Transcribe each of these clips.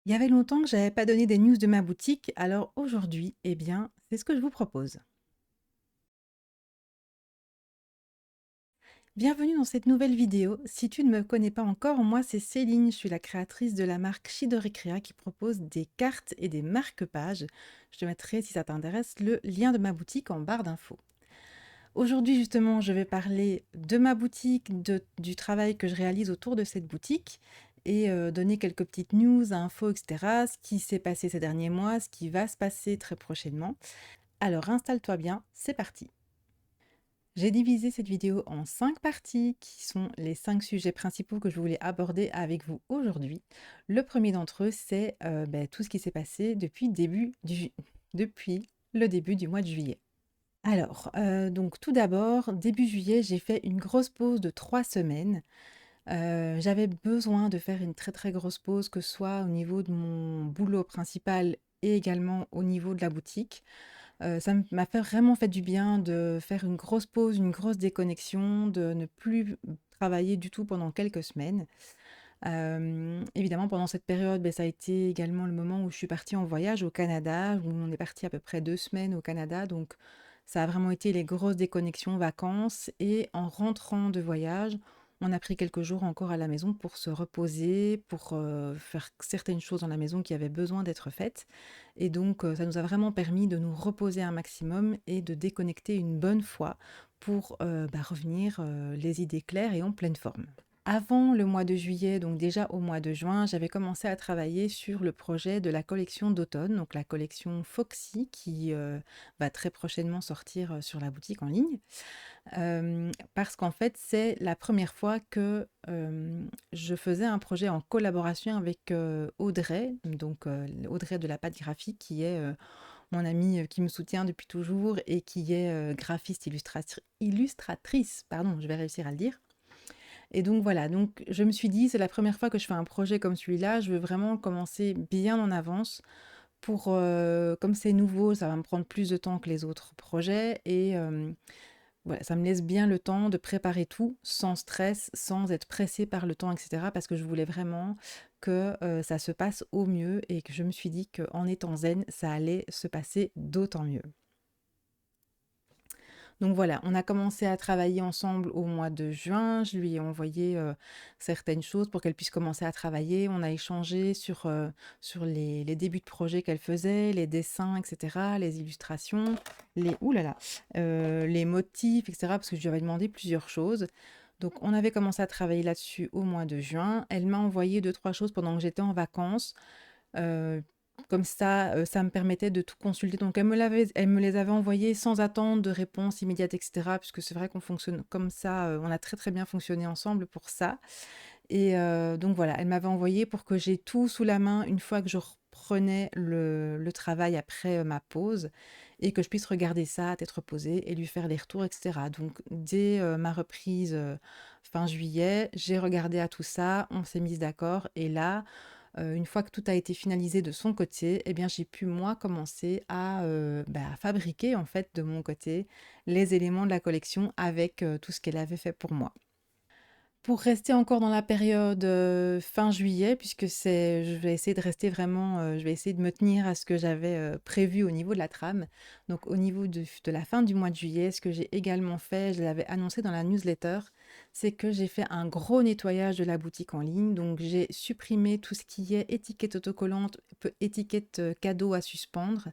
Il y avait longtemps que j'avais pas donné des news de ma boutique, alors aujourd'hui, eh bien, c'est ce que je vous propose. Bienvenue dans cette nouvelle vidéo. Si tu ne me connais pas encore, moi c'est Céline, je suis la créatrice de la marque Shidori Crea qui propose des cartes et des marque-pages. Je te mettrai, si ça t'intéresse, le lien de ma boutique en barre d'infos. Aujourd'hui justement, je vais parler de ma boutique, du travail que je réalise autour de cette boutique et donner quelques petites news, infos, etc. Ce qui s'est passé ces derniers mois, ce qui va se passer très prochainement. Alors installe-toi bien, c'est parti. J'ai divisé cette vidéo en 5 parties qui sont les 5 sujets principaux que je voulais aborder avec vous aujourd'hui. Le premier d'entre eux, c'est tout ce qui s'est passé depuis le début du mois de juillet. Alors, donc tout d'abord, début juillet, j'ai fait une grosse pause de 3 semaines. J'avais besoin de faire une très très grosse pause, que ce soit au niveau de mon boulot principal et également au niveau de la boutique. M'a vraiment fait du bien de faire une grosse pause, une grosse déconnexion, de ne plus travailler du tout pendant quelques semaines. Évidemment, pendant cette période, ça a été également le moment où je suis partie en voyage au Canada, où on est parti à peu près 2 semaines au Canada, donc ça a vraiment été les grosses déconnexions, vacances et en rentrant de voyage, on a pris quelques jours encore à la maison pour se reposer, pour, faire certaines choses dans la maison qui avaient besoin d'être faites et donc ça nous a vraiment permis de nous reposer un maximum et de déconnecter une bonne fois pour, revenir, les idées claires et en pleine forme. Avant le mois de juillet, donc déjà au mois de juin, j'avais commencé à travailler sur le projet de la collection d'automne, donc la collection Foxy qui va très prochainement sortir sur la boutique en ligne. Parce qu'en fait, c'est la première fois que je faisais un projet en collaboration avec Audrey, donc Audrey de la Pâte Graphique, qui est mon amie qui me soutient depuis toujours et qui est graphiste illustratrice, pardon, je vais réussir à le dire. Et donc voilà, donc je me suis dit, c'est la première fois que je fais un projet comme celui-là, je veux vraiment commencer bien en avance pour, comme c'est nouveau, ça va me prendre plus de temps que les autres projets et voilà, ça me laisse bien le temps de préparer tout sans stress, sans être pressée par le temps, etc. Parce que je voulais vraiment que ça se passe au mieux et que je me suis dit qu'en étant zen, ça allait se passer d'autant mieux. Donc voilà, on a commencé à travailler ensemble au mois de juin. Je lui ai envoyé certaines choses pour qu'elle puisse commencer à travailler. On a échangé sur les débuts de projet qu'elle faisait, les dessins, etc., les illustrations, ouh là là, les motifs, etc., parce que je lui avais demandé plusieurs choses. Donc on avait commencé à travailler là-dessus au mois de juin. Elle m'a envoyé deux, trois choses pendant que j'étais en vacances. Heu, Comme ça me permettait de tout consulter. Donc elle me les avait envoyées sans attendre de réponse immédiate et cetera, puisque c'est vrai qu'on fonctionne comme ça, on a très, très bien fonctionné ensemble pour ça et donc voilà, elle m'avait envoyé pour que j'ai tout sous la main une fois que je reprenais le travail après, ma pause et que je puisse regarder ça à tête reposée et lui faire les retours et cetera. Donc dès, ma reprise, fin juillet, j'ai regardé à tout ça, on s'est mis d'accord et là, une fois que tout a été finalisé de son côté, eh bien, j'ai pu moi commencer à, fabriquer en fait de mon côté les éléments de la collection avec, tout ce qu'elle avait fait pour moi. Pour rester encore dans la période, fin juillet puisque je vais essayer de rester vraiment, je vais essayer de me tenir à ce que j'avais, prévu au niveau de la trame. Donc au niveau de la fin du mois de juillet, ce que j'ai également fait, je l'avais annoncé dans la newsletter, c'est que j'ai fait un gros nettoyage de la boutique en ligne. Donc j'ai supprimé tout ce qui est étiquette autocollante, étiquette, cadeau à suspendre.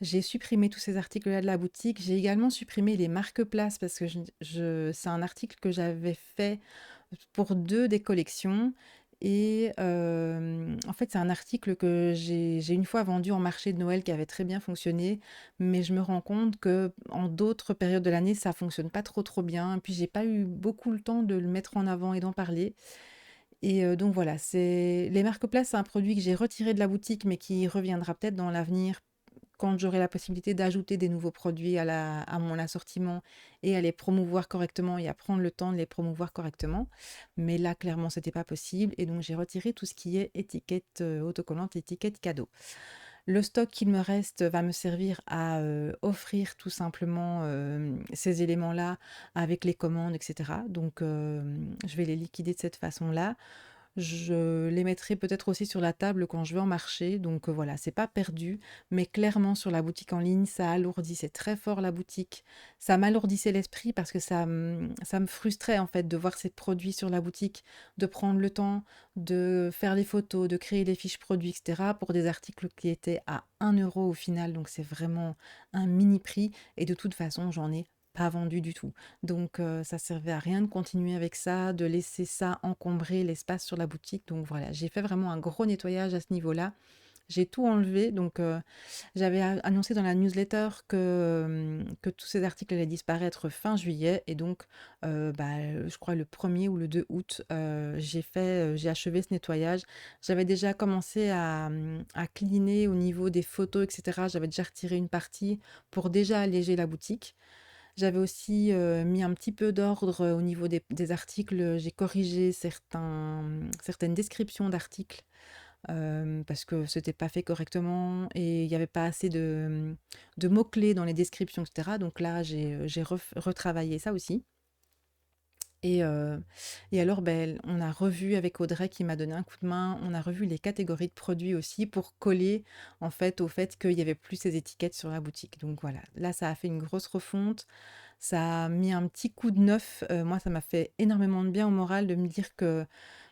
J'ai supprimé tous ces articles-là de la boutique. J'ai également supprimé les marque-places parce que c'est un article que j'avais fait pour 2 des collections et en fait, c'est un article que j'ai une fois vendu en marché de Noël qui avait très bien fonctionné, mais je me rends compte que en d'autres périodes de l'année, ça fonctionne pas trop, trop bien et puis j'ai pas eu beaucoup le temps de le mettre en avant et d'en parler et donc voilà, c'est les marque-places, c'est un produit que j'ai retiré de la boutique, mais qui reviendra peut-être dans l'avenir quand j'aurai la possibilité d'ajouter des nouveaux produits à mon assortiment et à les promouvoir correctement et à prendre le temps de les promouvoir correctement. Mais là, clairement, c'était pas possible. Et donc, j'ai retiré tout ce qui est étiquette autocollante, étiquette cadeau. Le stock qu'il me reste va me servir à offrir tout simplement ces éléments-là avec les commandes, etc. Donc, je vais les liquider de cette façon-là. Je les mettrai peut-être aussi sur la table quand je vais en marché, donc voilà, c'est pas perdu, mais clairement sur la boutique en ligne, ça alourdissait très fort la boutique. Ça m'alourdissait l'esprit parce que ça me frustrait en fait de voir ces produits sur la boutique, de prendre le temps de faire les photos, de créer les fiches produits, etc. pour des articles qui étaient à 1 € au final, donc c'est vraiment un mini prix et de toute façon, j'en ai pas vendu du tout. Donc ça servait à rien de continuer avec ça, de laisser ça encombrer l'espace sur la boutique. Donc voilà, j'ai fait vraiment un gros nettoyage à ce niveau-là. J'ai tout enlevé. Donc j'avais annoncé dans la newsletter que tous ces articles allaient disparaître fin juillet. Et donc, je crois le 1er ou le 2 août, j'ai achevé ce nettoyage. J'avais déjà commencé à cleaner au niveau des photos, etc. J'avais déjà retiré une partie pour déjà alléger la boutique. J'avais aussi, mis un petit peu d'ordre, au niveau des articles, j'ai corrigé certaines descriptions d'articles, parce que c'était pas fait correctement et il y avait pas assez de mots-clés dans les descriptions et cetera. Donc là, j'ai retravaillé ça aussi et alors, on a revu avec Audrey qui m'a donné un coup de main, on a revu les catégories de produits aussi pour coller, en fait, au fait qu'il y avait plus ces étiquettes sur la boutique. Donc voilà, là, ça a fait une grosse refonte. Ça a mis un petit coup de neuf. Moi, ça m'a fait énormément de bien au moral de me dire que,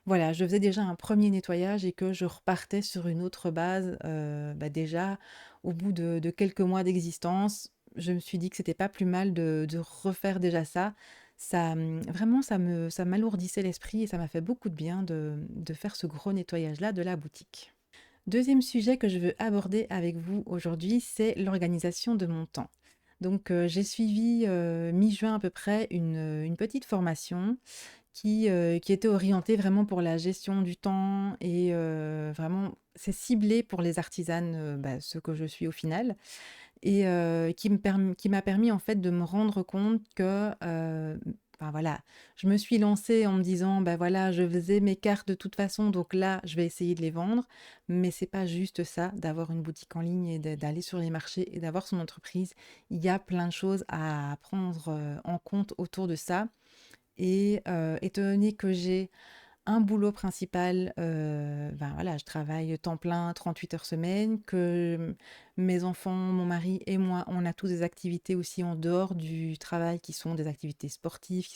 voilà, je faisais déjà un premier nettoyage et que je repartais sur une autre base. Déjà, au bout de quelques mois d'existence, je me suis dit que c'était pas plus mal de refaire déjà ça. Ça, vraiment, ça m'alourdissait l'esprit et ça m'a fait beaucoup de bien de faire ce gros nettoyage-là de la boutique. Deuxième sujet que je veux aborder avec vous aujourd'hui, c'est l'organisation de mon temps. Donc, j'ai suivi, mi-juin à peu près, une petite formation qui était orientée vraiment pour la gestion du temps et vraiment c'est ciblé pour les artisanes, ce que je suis au final et qui m'a permis en fait de me rendre compte que, enfin voilà, je me suis lancée en me disant: «Bah voilà, je faisais mes cartes de toute façon, donc là, je vais essayer de les vendre». Mais c'est pas juste ça, d'avoir une boutique en ligne et d'aller sur les marchés et d'avoir son entreprise. Il y a plein de choses à prendre, en compte autour de ça et étant donné que j'ai un boulot principal, voilà, je travaille temps plein, 38 heures semaine, que mes enfants, mon mari et moi, on a tous des activités aussi en dehors du travail qui sont des activités sportives,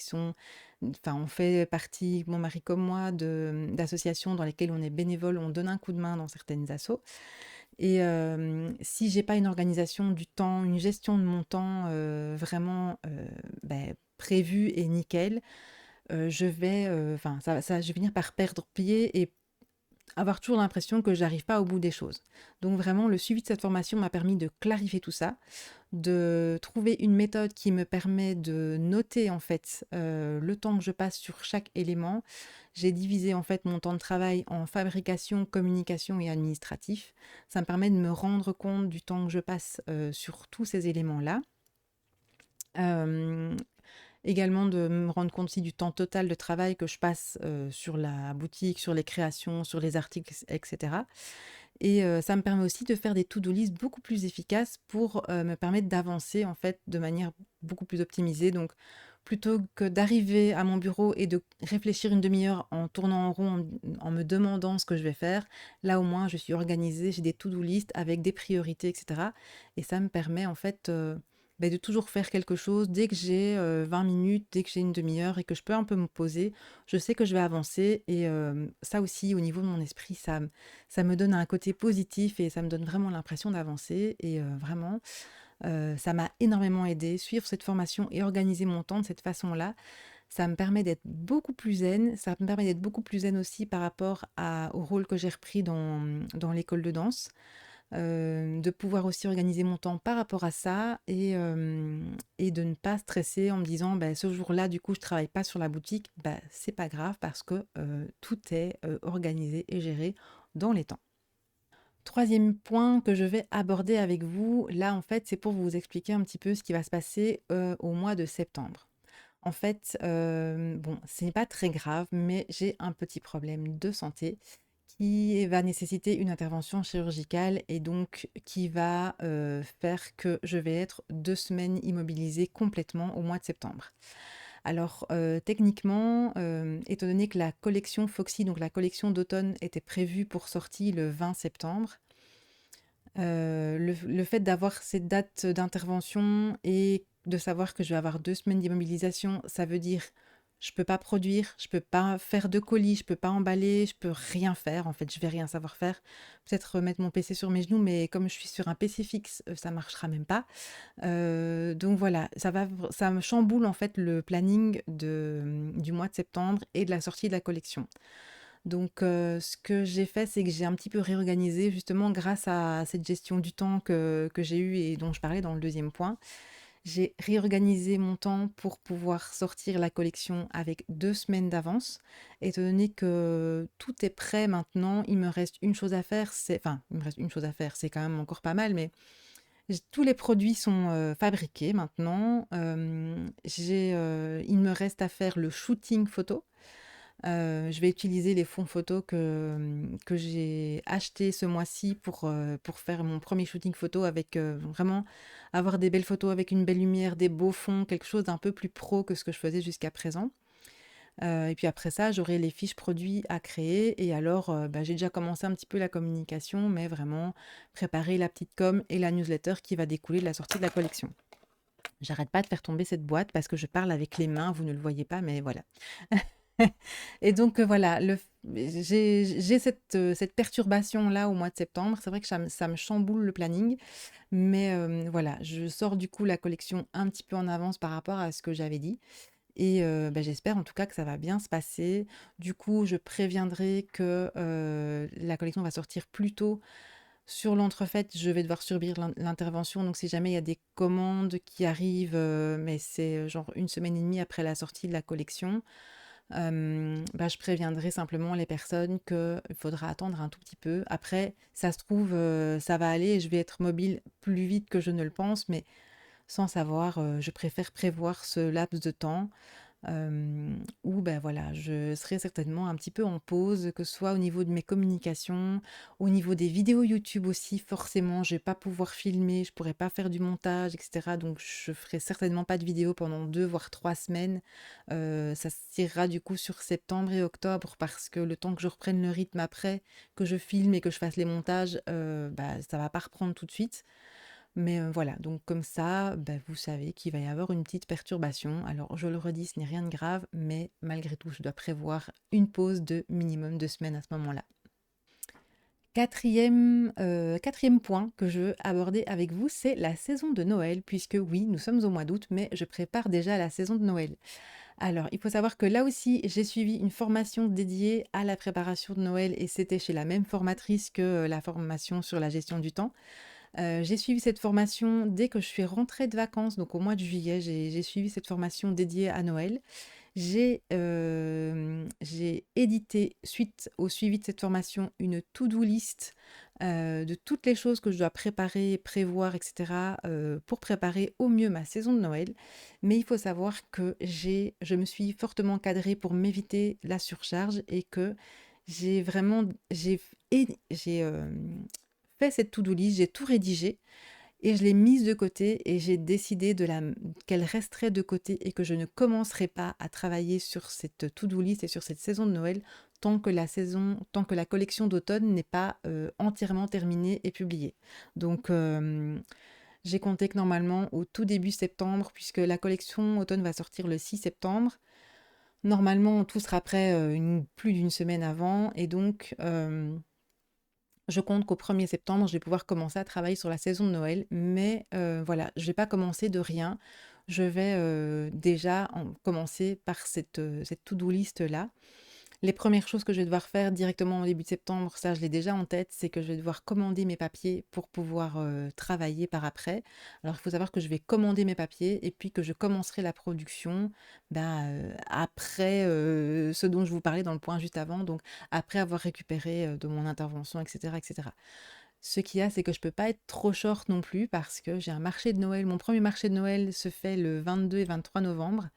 enfin, on fait partie, mon mari comme moi, d'associations dans lesquelles on est bénévole, on donne un coup de main dans certaines assos. Et si j'ai pas une organisation du temps, une gestion de mon temps vraiment prévue et nickel, je vais finir par perdre pied et avoir toujours l'impression que j'arrive pas au bout des choses. Donc vraiment, le suivi de cette formation m'a permis de clarifier tout ça, de trouver une méthode qui me permet de noter en fait le temps que je passe sur chaque élément. J'ai divisé en fait mon temps de travail en fabrication, communication et administratif. Ça me permet de me rendre compte du temps que je passe sur tous ces éléments-là. Euh, Également de me rendre compte aussi du temps total de travail que je passe, sur la boutique, sur les créations, sur les articles et cetera et ça me permet aussi de faire des to-do list beaucoup plus efficaces pour, me permettre d'avancer en fait de manière beaucoup plus optimisée. Donc plutôt que d'arriver à mon bureau et de réfléchir une demi heure en tournant en rond, en me demandant ce que je vais faire, là au moins je suis organisée, j'ai des to-do list avec des priorités et cetera et ça me permet en fait, de toujours faire quelque chose dès que j'ai, 20 minutes, dès que j'ai une demi heure et que je peux un peu me poser, je sais que je vais avancer et ça aussi au niveau de mon esprit, ça me donne un côté positif et ça me donne vraiment l'impression d'avancer et vraiment, ça m'a énormément aidée. Suivre cette formation et organiser mon temps de cette façon-là, ça me permet d'être beaucoup plus zen. Ça me permet d'être beaucoup plus zen aussi par rapport au rôle que j'ai repris dans l'école de danse. De pouvoir aussi organiser mon temps par rapport à ça et de ne pas stresser en me disant bah, ce jour-là, du coup, je travaille pas sur la boutique. Bah, c'est pas grave parce que tout est organisé et géré dans les temps. Troisième point que je vais aborder avec vous, là en fait, c'est pour vous expliquer un petit peu ce qui va se passer au mois de septembre. En fait, bon, ce n'est pas très grave, mais j'ai un petit problème de santé qui va nécessiter une intervention chirurgicale et donc qui va faire que je vais être 2 semaines immobilisée complètement au mois de septembre. Alors, techniquement, étant donné que la collection Foxy, donc la collection d'automne, était prévue pour sortie le 20 septembre, le fait d'avoir cette date d'intervention et de savoir que je vais avoir 2 semaines d'immobilisation, ça veut dire je peux pas produire, je peux pas faire de colis, je peux pas emballer, je peux rien faire. En fait, je vais rien savoir faire. Peut-être mettre mon PC sur mes genoux, mais comme je suis sur un PC fixe, ça marchera même pas. Donc voilà, ça me chamboule en fait le planning du mois de septembre et de la sortie de la collection. Donc, ce que j'ai fait, c'est que j'ai un petit peu réorganisé justement grâce à cette gestion du temps que j'ai eue et dont je parlais dans le deuxième point. J'ai réorganisé mon temps pour pouvoir sortir la collection avec 2 semaines d'avance. Étant donné que tout est prêt maintenant, il me reste une chose à faire, il me reste une chose à faire, c'est quand même encore pas mal, mais tous les produits sont fabriqués maintenant. Il me reste à faire le shooting photo. Je vais utiliser les fonds photos que j'ai achetés ce mois-ci pour faire mon premier shooting photo avec vraiment avoir des belles photos avec une belle lumière, des beaux fonds, quelque chose d'un peu plus pro que ce que je faisais jusqu'à présent. Et puis après ça, j'aurai les fiches produits à créer. Et alors, bah, j'ai déjà commencé un petit peu la communication, mais vraiment préparer la petite com et la newsletter qui va découler de la sortie de la collection. J'arrête pas de faire tomber cette boîte parce que je parle avec les mains, vous ne le voyez pas, mais voilà. Et donc, voilà, j'ai cette perturbation-là au mois de septembre. C'est vrai que ça me chamboule le planning, mais voilà, je sors du coup la collection un petit peu en avance par rapport à ce que j'avais dit. Et bah, j'espère en tout cas que ça va bien se passer. Du coup, je préviendrai que la collection va sortir plus tôt. Sur l'entrefaite, je vais devoir subir l'intervention. Donc, si jamais il y a des commandes qui arrivent, mais c'est genre une semaine et demie après la sortie de la collection, bah, je préviendrai simplement les personnes qu'il faudra attendre un tout petit peu. Après, ça se trouve, ça va aller et je vais être mobile plus vite que je ne le pense, mais sans savoir, je préfère prévoir ce laps de temps où ben voilà, je serai certainement un petit peu en pause, que ce soit au niveau de mes communications, au niveau des vidéos YouTube aussi, forcément, je vais pas pouvoir filmer, je pourrais pas faire du montage, etc. Donc je ferai certainement pas de vidéo pendant 2 voire 3 semaines. Ça se tirera du coup sur septembre et octobre parce que le temps que je reprenne le rythme après, que je filme et que je fasse les montages, bah, ça va pas reprendre tout de suite. Mais voilà, donc comme ça, bah, vous savez qu'il va y avoir une petite perturbation. Alors je le redis, ce n'est rien de grave, mais malgré tout, je dois prévoir une pause de minimum 2 semaines à ce moment-là. Quatrième point que je veux aborder avec vous, c'est la saison de Noël, puisque oui, nous sommes au mois d'août, mais je prépare déjà la saison de Noël. Alors, il faut savoir que là aussi, j'ai suivi une formation dédiée à la préparation de Noël et c'était chez la même formatrice que la formation sur la gestion du temps. J'ai suivi cette formation dès que je suis rentrée de vacances, donc au mois de juillet, j'ai suivi cette formation dédiée à Noël. J'ai édité, suite au suivi de cette formation, une to-do list, de toutes les choses que je dois préparer, prévoir, et cetera, pour préparer au mieux ma saison de Noël. Mais il faut savoir que je me suis fortement cadrée pour m'éviter la surcharge et que j'ai vraiment j'ai fait cette to-do list, j'ai tout rédigé et je l'ai mise de côté et j'ai décidé qu'elle resterait de côté et que je ne commencerai pas à travailler sur cette to-do list et sur cette saison de Noël tant que la collection d'automne n'est pas entièrement terminée et publiée. Donc, j'ai compté que normalement au tout début septembre, puisque la collection automne va sortir le 6 septembre, normalement tout sera prêt plus d'une semaine avant et donc je compte qu'au 1er septembre, je vais pouvoir commencer à travailler sur la saison de Noël, mais voilà, je vais pas commencer de rien. Je vais déjà commencer par cette to-do list-là. Les premières choses que je vais devoir faire directement au début de septembre, ça je l'ai déjà en tête, c'est que je vais devoir commander mes papiers pour pouvoir travailler par après. Alors il faut savoir que je vais commander mes papiers et puis que je commencerai la production ben, après ce dont je vous parlais dans le point juste avant, donc après avoir récupéré de mon intervention, etc., etc. Ce qu'il y a, c'est que je peux pas être trop short non plus parce que j'ai un marché de Noël. Mon premier marché de Noël se fait le 22 et 23 novembre.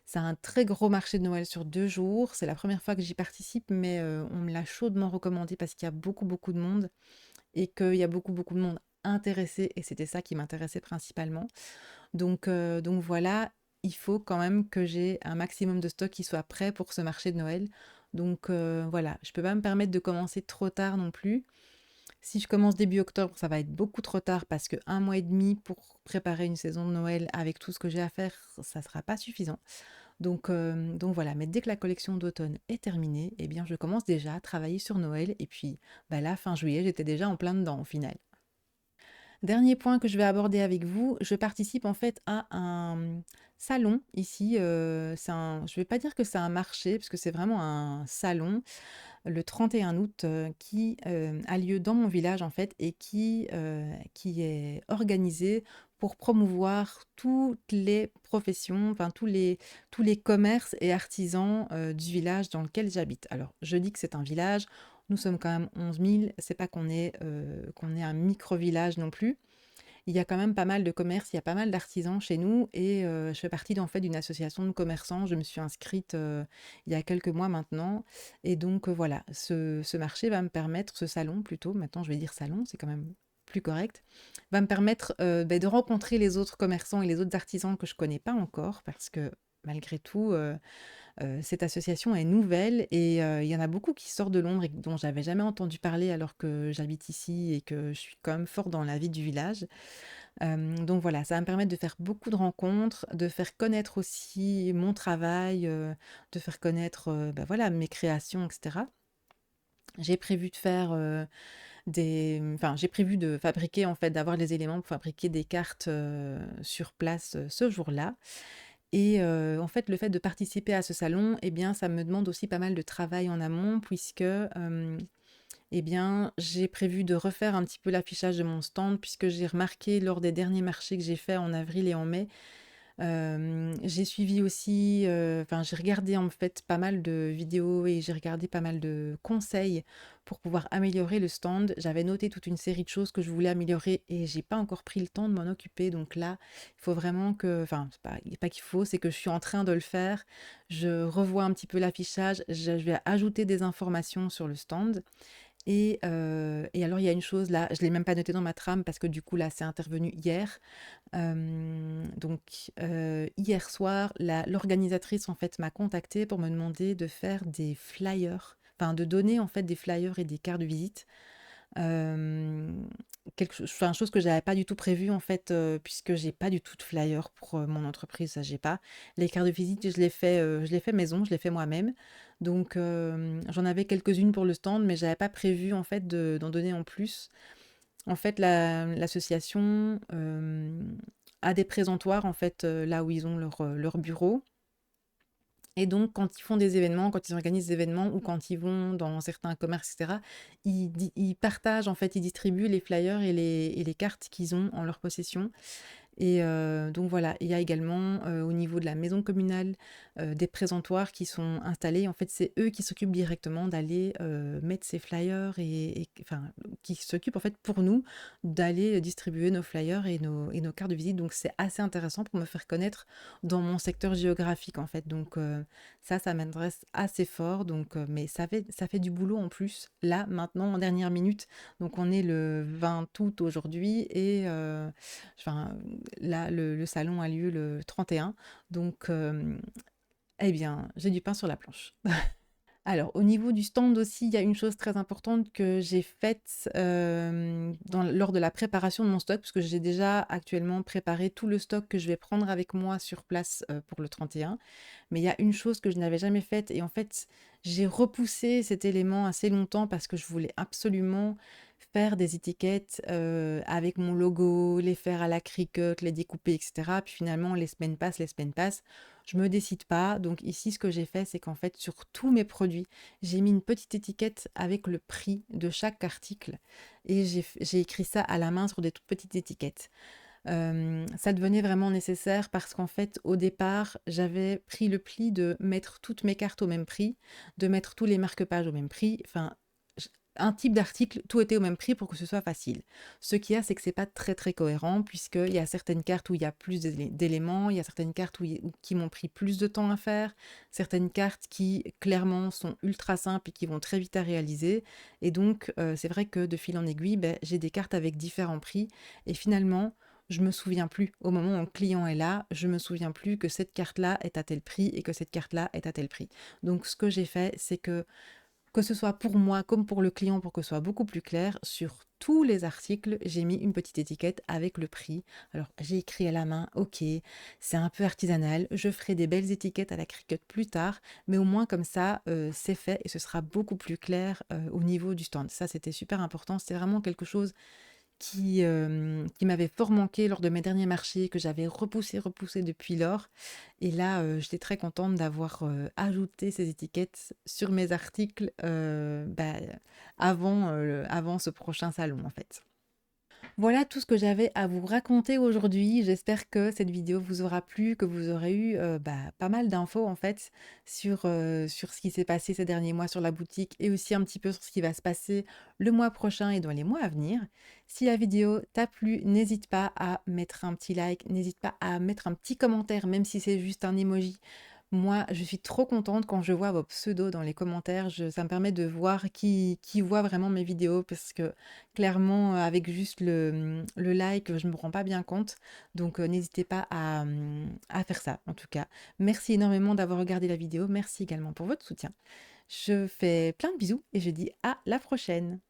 C'est un très gros marché de Noël sur 2 jours. C'est la première fois que j'y participe, mais on me l'a chaudement recommandé parce qu'il y a beaucoup, beaucoup de monde et qu'il y a beaucoup, beaucoup de monde intéressé et c'était ça qui m'intéressait principalement. Donc voilà. il faut quand même que j'ai un maximum de stock qui soit prêt pour ce marché de Noël. Donc voilà, je peux pas me permettre de commencer trop tard non plus. Si je commence début octobre, ça va être beaucoup trop tard parce que un mois et demi pour préparer une saison de Noël avec tout ce que j'ai à faire, ça sera pas suffisant. Donc voilà, mais dès que la collection d'automne est terminée, eh bien je commence déjà à travailler sur Noël et puis bah là, fin juillet, j'étais déjà en plein dedans au final. Dernier point que je vais aborder avec vous, je participe en fait à un salon ici. Je ne vais pas dire que c'est un marché, parce que c'est vraiment un salon le 31 août qui a lieu dans mon village en fait et qui est organisé pour promouvoir toutes les professions, enfin tous les commerces et artisans du village dans lequel j'habite. Alors, je dis que c'est un village, nous sommes quand même 11 000, c'est pas qu'on est un micro-village non plus. Il y a quand même pas mal de commerces, il y a pas mal d'artisans chez nous et je fais partie en fait d'une association de commerçants. Je me suis inscrite il y a quelques mois maintenant et donc voilà, ce marché va me permettre, ce salon plutôt, maintenant je vais dire salon, c'est quand même plus correct, va me permettre de rencontrer les autres commerçants et les autres artisans que je connais pas encore parce que malgré tout, cette association est nouvelle et il y en a beaucoup qui sortent de Londres et dont j'avais jamais entendu parler alors que j'habite ici et que je suis quand même fort dans la vie du village. Donc voilà, ça va me permettre de faire beaucoup de rencontres, de faire connaître aussi mon travail, de faire connaître, bah, voilà, mes créations et cetera. J'ai prévu de faire, j'ai prévu de fabriquer en fait, d'avoir les éléments pour fabriquer des cartes, sur place, ce jour-là et en fait, le fait de participer à ce salon eh bien, ça me demande aussi pas mal de travail en amont puisque, eh bien, j'ai prévu de refaire un petit peu l'affichage de mon stand puisque j'ai remarqué lors des derniers marchés que j'ai faits en avril et en mai, j'ai suivi aussi, j'ai regardé en fait pas mal de vidéos et j'ai regardé pas mal de conseils pour pouvoir améliorer le stand. J'avais noté toute une série de choses que je voulais améliorer et j'ai pas encore pris le temps de m'en occuper. Donc là, il faut vraiment que, enfin, c'est pas qu'il faut, c'est que je suis en train de le faire. Je revois un petit peu l'affichage, je vais ajouter des informations sur le stand et alors il y a une chose là, je l'ai même pas noté dans ma trame parce que du coup là, c'est intervenu hier. Hier soir, l'organisatrice en fait m'a contactée pour me demander de faire des flyers, enfin de donner en fait des flyers et des cartes de visite. Hem, chose que j'avais pas du tout prévue en fait, puisque j'ai pas du tout de flyers pour, mon entreprise, ça j'ai pas. Les cartes de visite, je les fais maison, je les fais moi-même. Donc j'en avais quelques-unes pour le stand, mais j'avais pas prévu en fait d'en donner en plus. En fait, l'association, a des présentoirs en fait, là où ils ont leur bureau et donc quand ils font des événements, quand ils organisent des événements ou quand ils vont dans certains commerces et cetera, ils partagent en fait, ils distribuent les flyers et les cartes qu'ils ont en leur possession et donc voilà, il y a également, au niveau de la maison communale, des présentoirs qui sont installés. En fait, c'est eux qui s'occupent directement d'aller, mettre ces flyers enfin, qui s'occupent en fait pour nous d'aller distribuer nos flyers et nos cartes de visite. Donc c'est assez intéressant pour me faire connaître dans mon secteur géographique en fait. Donc ça m'intéresse assez fort donc mais ça fait du boulot en plus, là, maintenant, en dernière minute. Donc on est le 20 août aujourd'hui et enfin, là, le salon a lieu le 31, donc eh bien, j'ai du pain sur la planche. Alors, au niveau du stand aussi, il y a une chose très importante que j'ai faite lors de la préparation de mon stock, parce que j'ai déjà actuellement préparé tout le stock que je vais prendre avec moi sur place pour le 31. Mais il y a une chose que je n'avais jamais faite, et en fait, j'ai repoussé cet élément assez longtemps parce que je voulais absolument faire des étiquettes avec mon logo, les faire à la Cricut, les découper, etc. Puis finalement, les semaines passent, je me décide pas. Donc ici, ce que j'ai fait, c'est qu'en fait, sur tous mes produits, j'ai mis une petite étiquette avec le prix de chaque article et j'ai écrit ça à la main sur des toutes petites étiquettes. Ça devenait vraiment nécessaire parce qu'en fait, au départ, j'avais pris le pli de mettre toutes mes cartes au même prix, de mettre tous les marque-pages au même prix. Enfin, un type d'article, tout était au même prix pour que ce soit facile. Ce qu'il y a, c'est que c'est pas très très cohérent puisqu'il y a certaines cartes où il y a plus d'éléments, il y a certaines cartes qui m'ont pris plus de temps à faire, certaines cartes qui clairement sont ultra simples et qui vont très vite à réaliser. Et donc, c'est vrai que de fil en aiguille, ben, j'ai des cartes avec différents prix et finalement, je me souviens plus. Au moment où le client est là, je me souviens plus que cette carte-là est à tel prix et que cette carte-là est à tel prix. Donc ce que j'ai fait, c'est que ce soit pour moi comme pour le client, pour que ce soit beaucoup plus clair, sur tous les articles, j'ai mis une petite étiquette avec le prix. Alors, j'ai écrit à la main, ok, c'est un peu artisanal, je ferai des belles étiquettes à la Cricut plus tard, mais au moins comme ça, c'est fait et ce sera beaucoup plus clair au niveau du stand. Ça, c'était super important, c'était vraiment quelque chose qui m'avait fort manqué lors de mes derniers marchés, que j'avais repoussé depuis lors. Et là, j'étais très contente d'avoir ajouté ces étiquettes sur mes articles avant ce prochain salon en fait. Voilà tout ce que j'avais à vous raconter aujourd'hui. J'espère que cette vidéo vous aura plu, que vous aurez eu pas mal d'infos en fait sur ce qui s'est passé ces derniers mois sur la boutique et aussi un petit peu sur ce qui va se passer le mois prochain et dans les mois à venir. Si la vidéo t'a plu, n'hésite pas à mettre un petit like, n'hésite pas à mettre un petit commentaire, même si c'est juste un emoji. Moi, je suis trop contente quand je vois vos pseudos dans les commentaires. Ça me permet de voir qui voit vraiment mes vidéos parce que clairement, avec juste le like, je ne me rends pas bien compte. Donc, n'hésitez pas à faire ça, en tout cas. Merci énormément d'avoir regardé la vidéo. Merci également pour votre soutien. Je fais plein de bisous et je dis à la prochaine.